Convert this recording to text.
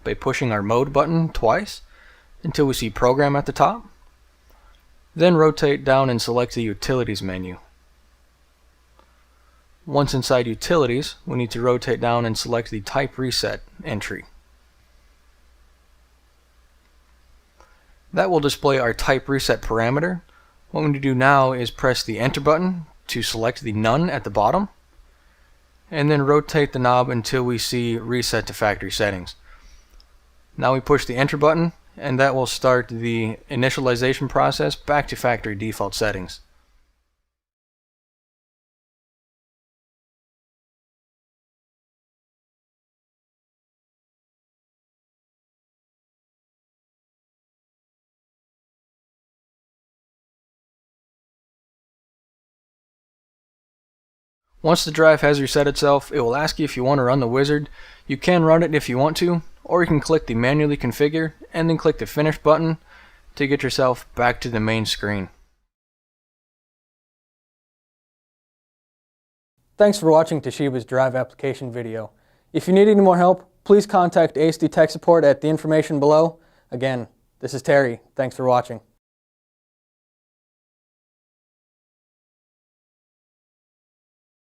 by pushing our mode button twice until we see program at the top. Then rotate down and select the utilities menu. Once inside utilities, we need to rotate down and select the type reset entry. That will display our type reset parameter. What we need to do now is press the enter button to select the none at the bottom, and then rotate the knob until we see reset to factory settings. Now we push the enter button, and that will start the initialization process back to factory default settings. Once the drive has reset itself, it will ask you if you want to run the wizard. You can run it if you want to, or you can click the manually configure and then click the finish button to get yourself back to the main screen. Thanks for watching Toshiba's drive application video. If you need any more help, please contact ASD Tech Support at the information below. Again, this is Terry. Thanks for watching.